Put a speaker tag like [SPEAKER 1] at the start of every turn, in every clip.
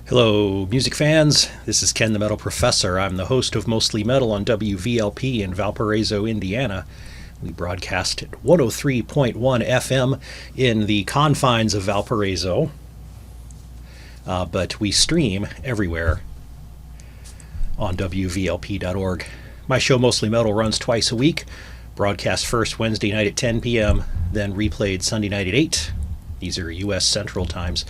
[SPEAKER 1] Hello, music fans. This is Ken the Metal Professor. I'm the host of Mostly Metal on WVLP in Valparaiso, Indiana. We broadcast at 103.1 FM in the confines of Valparaiso, but we stream everywhere on WVLP.org. My show, Mostly Metal, runs twice a week. Broadcast first Wednesday night at 10 p.m., then replayed Sunday night at 8. These are U.S. Central Times.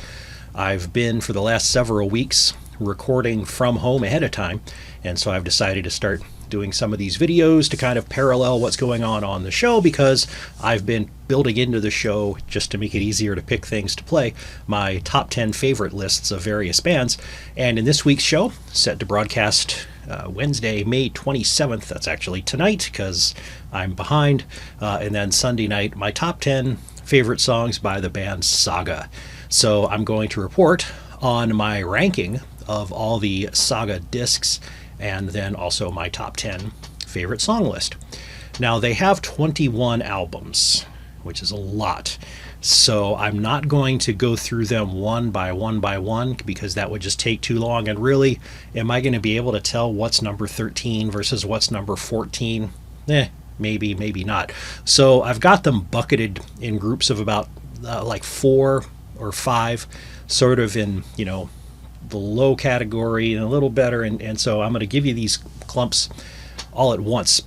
[SPEAKER 1] I've been, for the last several weeks, recording from home ahead of time, and so I've decided to start doing some of these videos to kind of parallel what's going on the show, because I've been building into the show, just to make it easier to pick things to play, my top 10 favorite lists of various bands. And in this week's show, set to broadcast Wednesday, May 27th, that's actually tonight because I'm behind, and then Sunday night, my top 10 favorite songs by the band Saga. So I'm going to report on my ranking of all the Saga discs and then also my top 10 favorite song list. Now, they have 21 albums, which is a lot. So I'm not going to go through them one by one because that would just take too long. And really, am I going to be able to tell what's number 13 versus what's number 14? Maybe, maybe not. So I've got them bucketed in groups of about like 4 or 5, sort of in, the low category and a little better. And so I'm going to give you these clumps all at once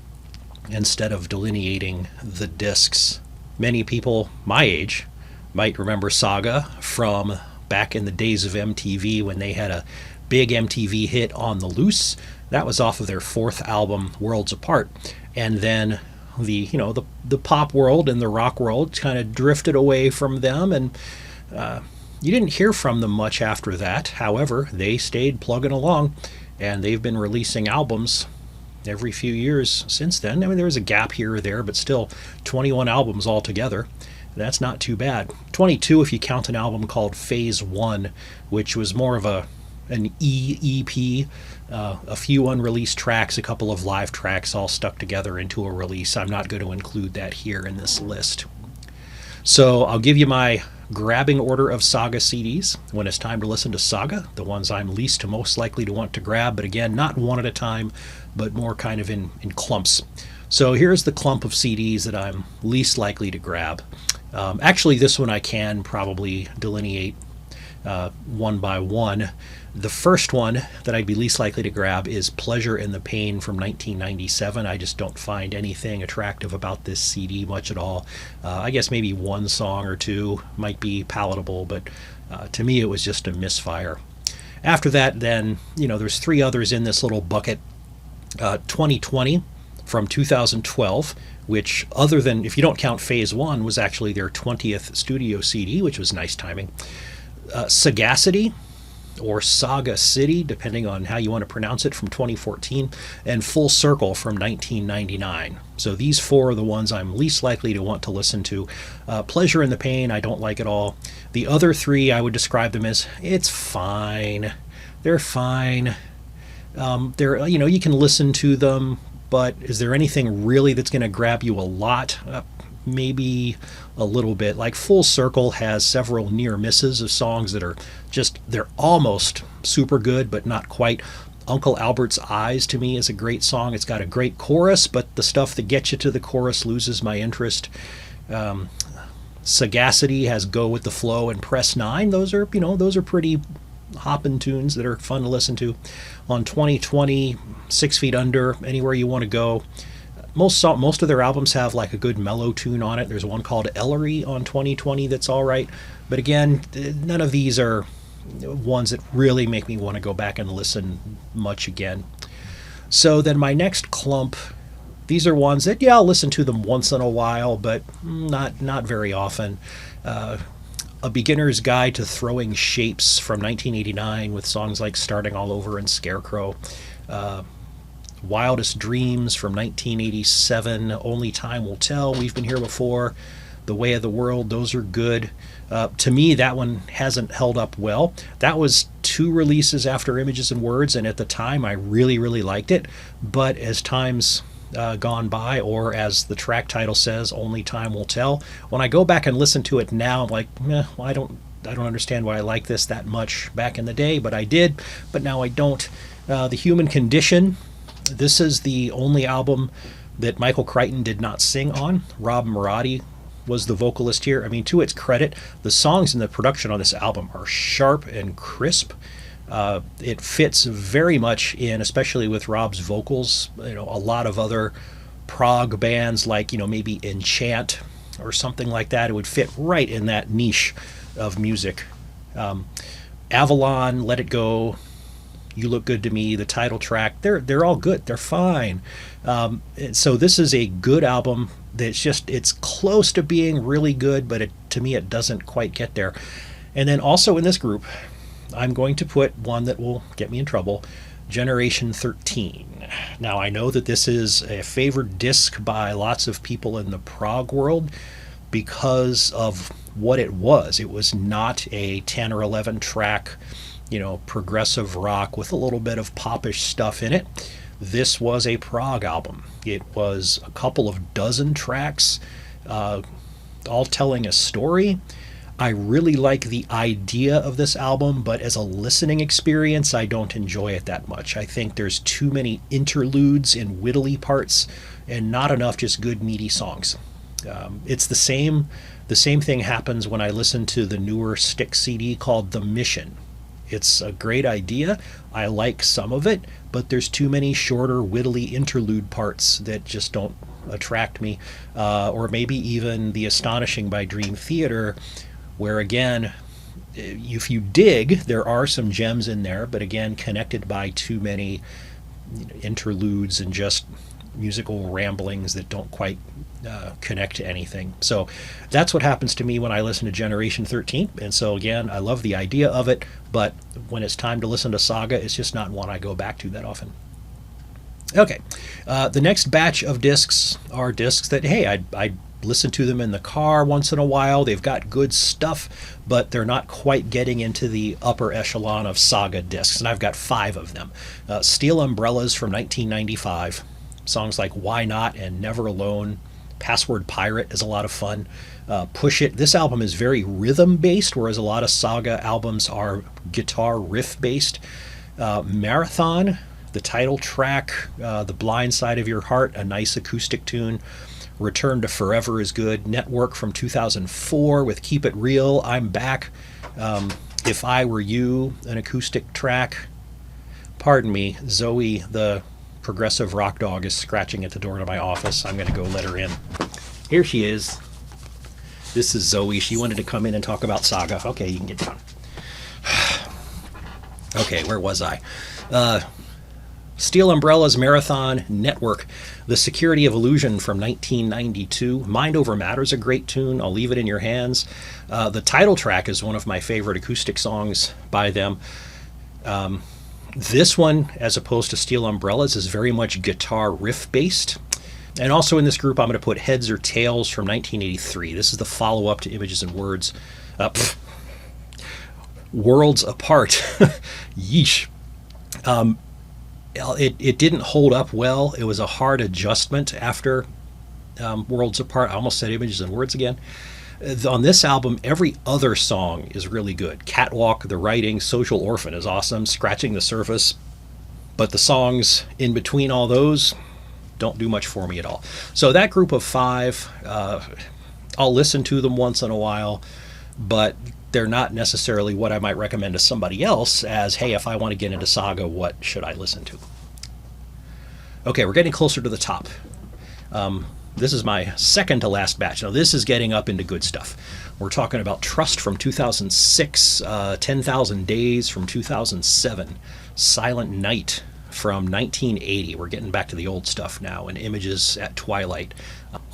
[SPEAKER 1] instead of delineating the discs. Many people my age might remember Saga from back in the days of MTV when they had a big MTV hit on the Loose. That was off of their 4th album, Worlds Apart. And then the pop world and the rock world kind of drifted away from them, and you didn't hear from them much after that. However, they stayed plugging along, and they've been releasing albums every few years since then. I mean, there was a gap here or there, but still 21 albums altogether. That's not too bad. 22 if you count an album called Phase 1, which was more of an EP, a few unreleased tracks, a couple of live tracks all stuck together into a release. I'm not going to include that here in this list. So I'll give you my grabbing order of Saga CDs when it's time to listen to Saga, the ones I'm least to most likely to want to grab, but again, not one at a time, but more kind of in clumps. So here's the clump of CDs that I'm least likely to grab. Actually, this one I can probably delineate one by one. The first one that I'd be least likely to grab is Pleasure in the Pain from 1997. I just don't find anything attractive about this CD much at all. I guess maybe one song or two might be palatable, but to me it was just a misfire. After that, then, there's 3 others in this little bucket. 2020 from 2012, which, other than, if you don't count Phase 1, was actually their 20th studio CD, which was nice timing. Sagacity, or Saga City, depending on how you want to pronounce it, from 2014, and Full Circle from 1999. So these 4 are the ones I'm least likely to want to listen to. Pleasure in the Pain, I don't like at all. The other 3, I would describe them as, it's fine. They're fine. You can listen to them, but is there anything really that's going to grab you a lot? Maybe a little bit. Like Full Circle has several near misses of songs that are they're almost super good, but not quite. Uncle Albert's Eyes, to me, is a great song. It's got a great chorus, but the stuff that gets you to the chorus loses my interest. Sagacity has Go With The Flow and Press 9. Those are pretty hoppin' tunes that are fun to listen to. On 2020, 6 Feet Under, Anywhere You Want to Go. Most of their albums have like a good mellow tune on it. There's one called Ellery on 2020 that's all right. But again, none of these are ones that really make me want to go back and listen much again. So then my next clump, these are ones that, I'll listen to them once in a while, but not very often. A Beginner's Guide to Throwing Shapes from 1989 with songs like Starting All Over and Scarecrow. Wildest Dreams from 1987, Only Time Will Tell, We've Been Here Before, The Way of the World, those are good. To me, that one hasn't held up well. That was 2 releases after Images and Words, and at the time I really, really liked it. But as time's gone by, or as the track title says, Only Time Will Tell, when I go back and listen to it now, I'm like, I don't I don't understand why I liked this that much back in the day, but I did, but now I don't. The Human Condition, this is the only album that Michael Crichton did not sing on. Rob Marotti was the vocalist here. I mean, to its credit, the songs and the production on this album are sharp and crisp. It fits very much in, especially with Rob's vocals. You know, a lot of other prog bands like, you know, maybe Enchant or something like that, it would fit right in that niche of music. Avalon, Let It Go, You Look Good to Me, the title track, they're all good. They're fine. So this is a good album. It's close to being really good, but to me it doesn't quite get there. And then also in this group, I'm going to put one that will get me in trouble, Generation 13. Now, I know that this is a favored disc by lots of people in the prog world because of what it was. It was not a 10 or 11 track, you know, progressive rock with a little bit of popish stuff in it. This was a prog album. It was a couple of dozen tracks, all telling a story. I really like the idea of this album, but as a listening experience, I don't enjoy it that much. I think there's too many interludes and whittly parts and not enough just good meaty songs. It's the same thing happens when I listen to the newer Styx CD called The Mission. It's a great idea. I like some of it, but there's too many shorter, whittly interlude parts that just don't attract me. Or maybe even The Astonishing by Dream Theater, where again, if you dig, there are some gems in there, but again, connected by too many interludes and just musical ramblings that don't quite connect to anything. So that's what happens to me when I listen to Generation 13. And so again, I love the idea of it, but when it's time to listen to Saga, it's just not one I go back to that often. Okay, the next batch of discs are discs that, hey, I listen to them in the car once in a while. They've got good stuff, but they're not quite getting into the upper echelon of Saga discs, and I've got 5 of them. Steel Umbrellas from 1995. Songs like Why Not and Never Alone. Password Pirate is a lot of fun. Push It. This album is very rhythm-based, whereas a lot of Saga albums are guitar riff-based. Marathon, the title track, The Blind Side of Your Heart, a nice acoustic tune. Return to Forever is good. Network from 2004 with Keep It Real, I'm Back. If I Were You, an acoustic track. Pardon me, Zoe, the progressive rock dog, is scratching at the door to my office. I'm going to go let her in. Here she is. This is Zoe. She wanted to come in and talk about Saga. Okay, you can get down. Okay, where was I? Steel Umbrellas, Marathon, Network, The Security of Illusion from 1992. Mind Over Matter is a great tune. I'll Leave It in Your Hands. The title track is one of my favorite acoustic songs by them. This one, as opposed to Steel Umbrellas, is very much guitar riff-based. And also in this group, I'm going to put Heads or Tails from 1983. This is the follow-up to Images and Words. Worlds Apart. Yeesh. It didn't hold up well. It was a hard adjustment after Worlds Apart. I almost said Images and Words again. On this album, every other song is really good. Catwalk, The Writing, Social Orphan is awesome. Scratching the Surface. But the songs in between all those don't do much for me at all. So that group of 5, I'll listen to them once in a while, but they're not necessarily what I might recommend to somebody else as, hey, if I want to get into Saga, what should I listen to? Okay, we're getting closer to the top. This is my second to last batch. Now, this is getting up into good stuff. We're talking about Trust from 2006, 10,000 Days from 2007, Silent Night from 1980. We're getting back to the old stuff now, and Images at Twilight.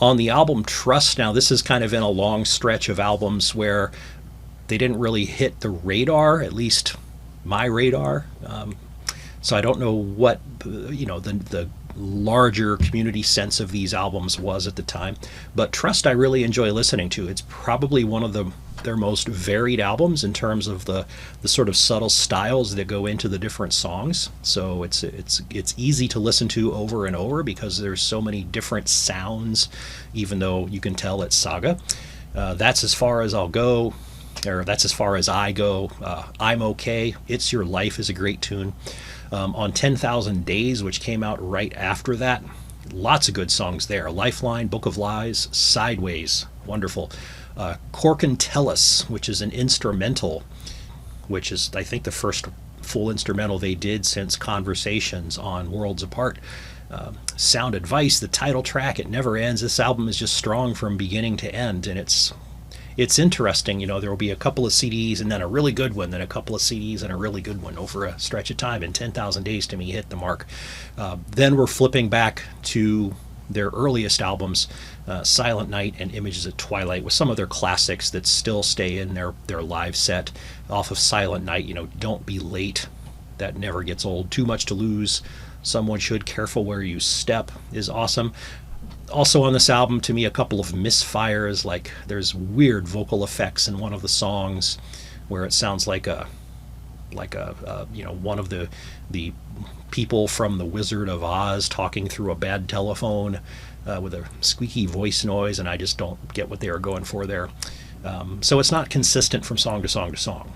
[SPEAKER 1] On the album Trust, now this is kind of in a long stretch of albums where they didn't really hit the radar, at least my radar. So I don't know what the larger community sense of these albums was at the time. But Trust I really enjoy listening to. It's probably one of their most varied albums in terms of the sort of subtle styles that go into the different songs. So it's easy to listen to over and over because there's so many different sounds, even though you can tell it's Saga. That's as far as I'll go. or that's as far as I go. I'm Okay, It's Your Life is a great tune. On 10,000 Days, which came out right after that, lots of good songs there. Lifeline, Book of Lies, Sideways, wonderful. Corkin Tellus, which is an instrumental, which is, I think, the first full instrumental they did since Conversations on Worlds Apart. Sound Advice, the title track, it never ends. This album is just strong from beginning to end, and it's interesting. There will be a couple of CDs and then a really good one, then a couple of CDs and a really good one over a stretch of time, and 10,000 Days to me hit the mark. Then we're flipping back to their earliest albums, Silent Night and Images at Twilight, with some of their classics that still stay in their live set. Off of Silent Night, Don't Be Late, that never gets old. Too Much to Lose, Someone Should, Careful Where You Step is awesome. Also on this album, to me, a couple of misfires. Like, there's weird vocal effects in one of the songs where it sounds like one of the people from the Wizard of Oz talking through a bad telephone with a squeaky voice noise, and I just don't get what they were going for there. So it's not consistent from song to song to song.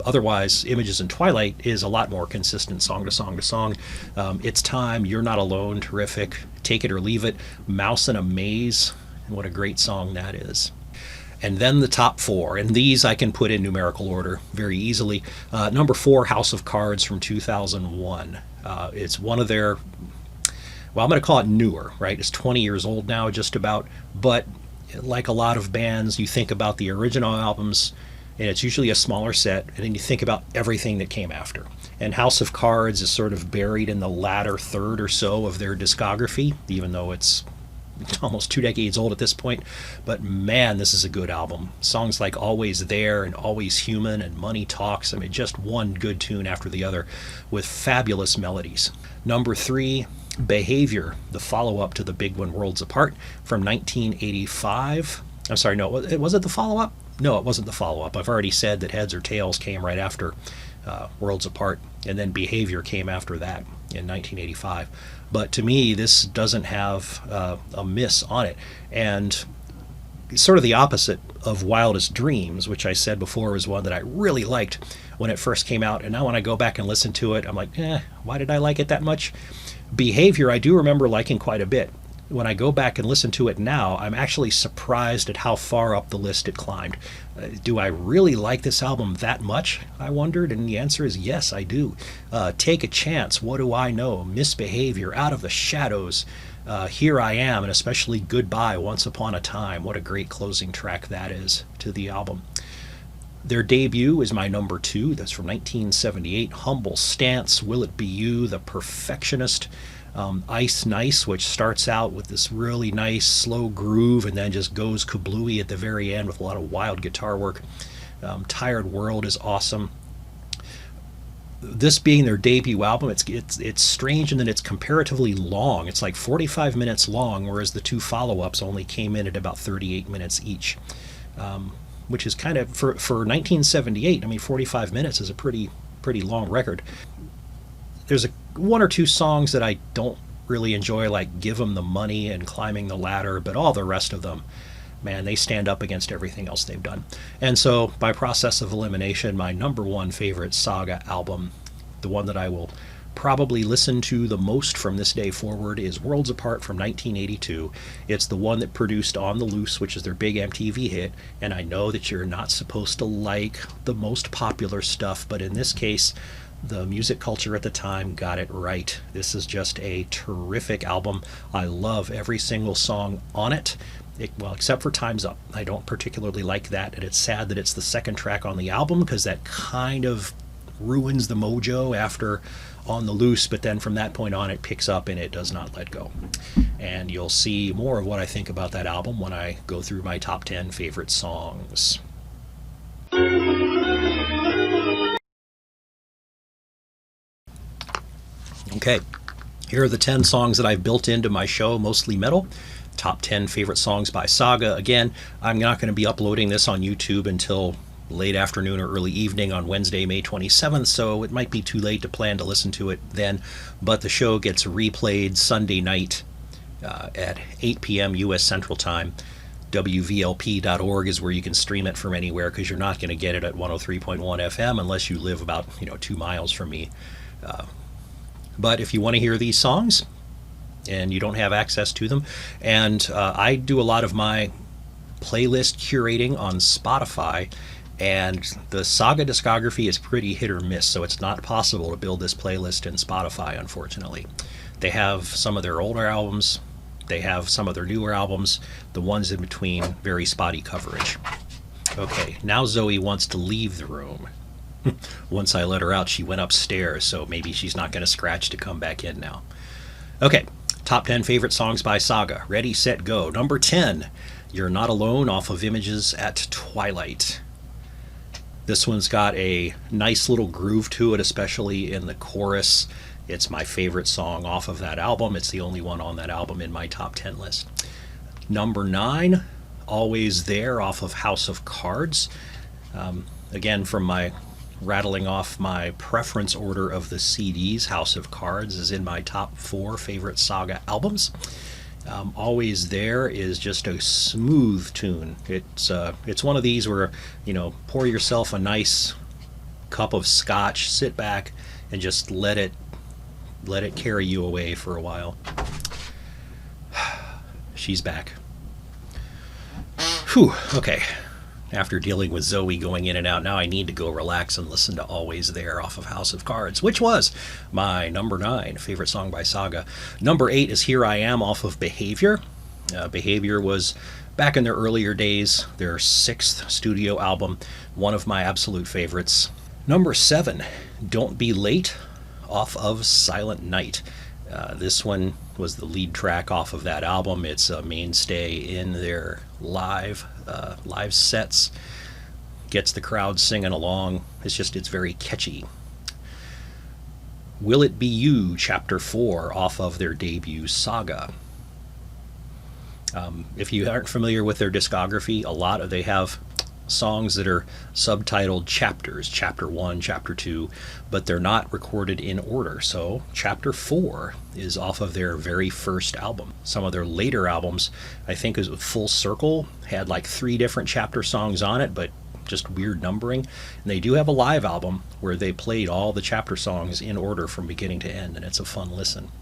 [SPEAKER 1] Otherwise, Images in Twilight is a lot more consistent song to song to song. It's Time, You're Not Alone, terrific. Take It or Leave It, Mouse in a Maze, and what a great song that is. And then the top four, and these I can put in numerical order very easily. Number 4, House of Cards from 2001. It's one of their, well, I'm going to call it newer, right? It's 20 years old now, just about. But like a lot of bands, you think about the original albums, and it's usually a smaller set, and then you think about everything that came after. And House of Cards is sort of buried in the latter third or so of their discography, even though it's almost 2 decades old at this point. But man, this is a good album. Songs like Always There and Always Human and Money Talks, I mean, just one good tune after the other with fabulous melodies. Number 3, Behavior, the follow-up to the big one, Worlds Apart, from 1985. I'm sorry, no, was it the follow-up? No, it wasn't the follow-up. I've already said that Heads or Tails came right after Worlds Apart, and then Behavior came after that in 1985. But to me, this doesn't have a miss on it. And sort of the opposite of Wildest Dreams, which I said before was one that I really liked when it first came out. And now when I go back and listen to it, I'm like, why did I like it that much? Behavior, I do remember liking quite a bit. When I go back and listen to it now, I'm actually surprised at how far up the list it climbed. Do I really like this album that much, I wondered? And the answer is yes, I do. Take a Chance, What Do I Know, Misbehavior, Out of the Shadows, Here I Am, and especially Goodbye, Once Upon a Time. What a great closing track that is to the album. Their debut is my number 2. That's from 1978. Humble Stance, Will It Be You, The Perfectionist. Ice Nice, which starts out with this really nice slow groove and then just goes kablooey at the very end with a lot of wild guitar work. Tired World is awesome. This being their debut album, it's strange in that it's comparatively long. It's like 45 minutes long, whereas the 2 follow-ups only came in at about 38 minutes each, which is kind of, for 1978, I mean, 45 minutes is a pretty long record. There's one or two songs that I don't really enjoy, like Give 'Em the Money and Climbing the Ladder, but all the rest of them, man, they stand up against everything else they've done. And so by process of elimination, my number 1 favorite Saga album, the one that I will probably listen to the most from this day forward, is Worlds Apart from 1982. It's the one that produced On the Loose, which is their big MTV hit, and I know that you're not supposed to like the most popular stuff, but in this case, the music culture at the time got it right. This is just a terrific album. I love every single song on it. Well, except for Time's Up. I don't particularly like that, and it's sad that it's the second track on the album because that kind of ruins the mojo after On the Loose, but then from that point on it picks up and it does not let go. And you'll see more of what I think about that album when I go through my top 10 favorite songs. Okay, here are the 10 songs that I've built into my show, Mostly Metal. Top 10 favorite songs by Saga. Again, I'm not going to be uploading this on YouTube until late afternoon or early evening on Wednesday, May 27th, so it might be too late to plan to listen to it then, but the show gets replayed Sunday night at 8 p.m. U.S. Central Time. WVLP.org is where you can stream it from anywhere, because you're not going to get it at 103.1 FM unless you live about 2 miles from me. But if you want to hear these songs and you don't have access to them, and I do a lot of my playlist curating on Spotify, and the Saga discography is pretty hit or miss, so it's not possible to build this playlist in Spotify, unfortunately. They have some of their older albums, they have some of their newer albums, the ones in between, very spotty coverage. Okay, now Zoe wants to leave the room. Once I let her out, she went upstairs, so maybe she's not going to scratch to come back in now. Okay, top 10 favorite songs by Saga. Ready, set, go. Number 10, You're Not Alone, off of Images at Twilight. This one's got a nice little groove to it, especially in the chorus. It's my favorite song off of that album. It's the only one on that album in my top 10 list. Number 9, Always There, off of House of Cards. Again, from my rattling off my preference order of the CDs, House of Cards is in my top 4 favorite Saga albums. Always There is just a smooth tune. It's one of these where, pour yourself a nice cup of scotch, sit back, and just let it carry you away for a while. She's back. Whew, okay. After dealing with Zoe going in and out, now I need to go relax and listen to Always There off of House of Cards, which was my number 9 favorite song by Saga. Number 8 is Here I Am off of Behavior. Behavior was, back in their earlier days, their 6th studio album, one of my absolute favorites. Number 7, Don't Be Late off of Silent Night. This one was the lead track off of that album. It's a mainstay in their live sets. Gets the crowd singing along. It's very catchy. Will It Be You, Chapter 4, off of their debut Saga. If you aren't familiar with their discography, they have songs that are subtitled chapters, chapter 1, chapter 2, but they're not recorded in order. So chapter 4 is off of their very first album. Some of their later albums, I think, is Full Circle, had like 3 different chapter songs on it, but just weird numbering. And they do have a live album where they played all the chapter songs in order from beginning to end, and it's a fun listen.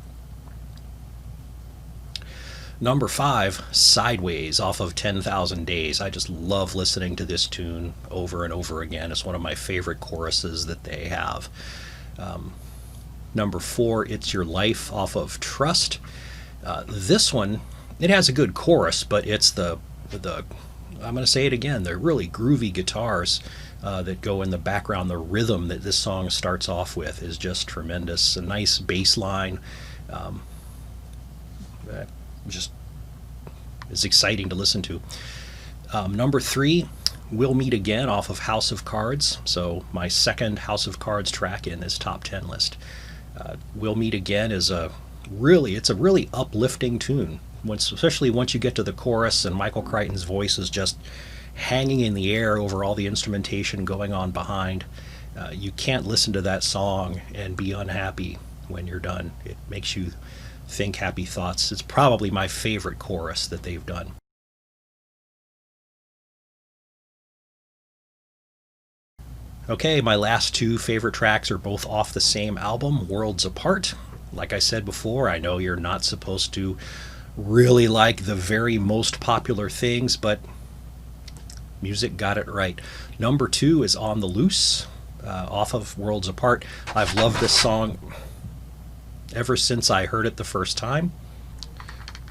[SPEAKER 1] Number 5, Sideways, off of 10,000 Days. I just love listening to this tune over and over again. It's one of my favorite choruses that they have. Number 4, It's Your Life, off of Trust. This one, it has a good chorus, but it's the I'm going to say it again, they're really groovy guitars that go in the background. The rhythm that this song starts off with is just tremendous. A nice bass line. Just is exciting to listen to. Number 3, We'll Meet Again, off of House of Cards. So my second House of Cards track in this top 10 list. We'll Meet Again is a really uplifting tune, especially once you get to the chorus and Michael Crichton's voice is just hanging in the air over all the instrumentation going on behind. You can't listen to that song and be unhappy when you're done. It makes you think happy thoughts. It's probably my favorite chorus that they've done. Okay, my last 2 favorite tracks are both off the same album, Worlds Apart. Like I said before, I know you're not supposed to really like the very most popular things, but music got it right. Number 2 is On the Loose, off of Worlds Apart. I've loved this song ever since I heard it the first time.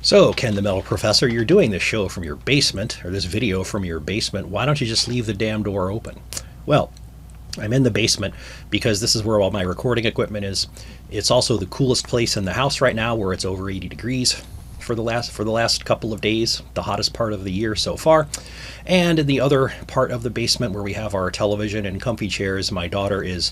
[SPEAKER 1] So, Ken the Metal Professor, you're doing this show from your basement, or this video from your basement. Why don't you just leave the damn door open? Well, I'm in the basement because this is where all my recording equipment is. It's also the coolest place in the house right now, where it's over 80 degrees for the last couple of days, the hottest part of the year so far. And in the other part of the basement where we have our television and comfy chairs, my daughter is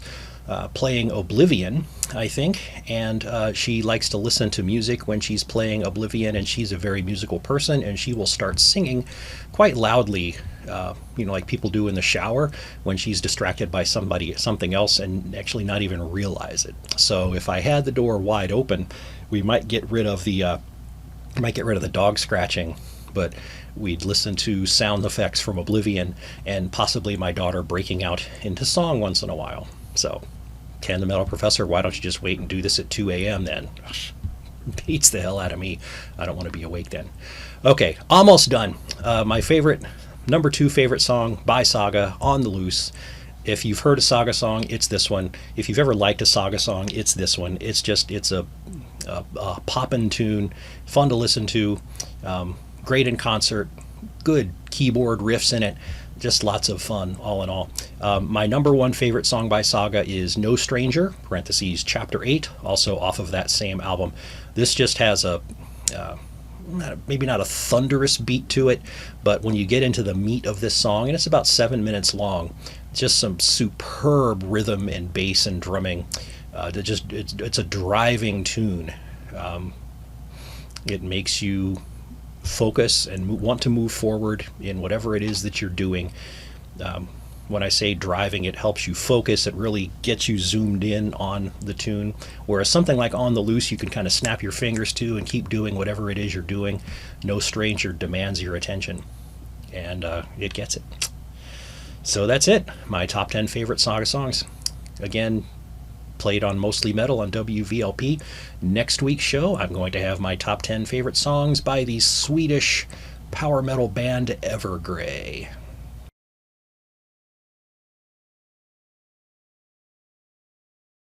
[SPEAKER 1] playing Oblivion, I think, and she likes to listen to music when she's playing Oblivion, and she's a very musical person, and she will start singing quite loudly, like people do in the shower when she's distracted by something else and actually not even realize it. So if I had the door wide open, we might get rid of the dog scratching but we'd listen to sound effects from Oblivion and possibly my daughter breaking out into song once in a while. So, Ken the Metal Professor, why don't you just wait and do this at 2 a.m. then? Beats the hell out of me. I don't want to be awake then. Okay, almost done. My favorite, number 2 favorite song by Saga, On the Loose. If you've heard a Saga song, it's this one. If you've ever liked a Saga song, it's this one. It's a poppin' tune, fun to listen to, great in concert, good keyboard riffs in it, just lots of fun all in all. My number 1 favorite song by Saga is No Stranger, parentheses, Chapter 8, also off of that same album. This just has a, maybe not a thunderous beat to it, but when you get into the meat of this song, and it's about 7 minutes long, just some superb rhythm and bass and drumming. It's a driving tune. It makes you focus and want to move forward in whatever it is that you're doing. When I say driving, it helps you focus. It really gets you zoomed in on the tune. Whereas something like On the Loose, you can kind of snap your fingers to and keep doing whatever it is you're doing. No Stranger demands your attention, and it gets it. So that's it. My top 10 favorite Saga songs. Again, played on Mostly Metal on WVLP. Next week's show, I'm going to have my top 10 favorite songs by the Swedish power metal band Evergrey.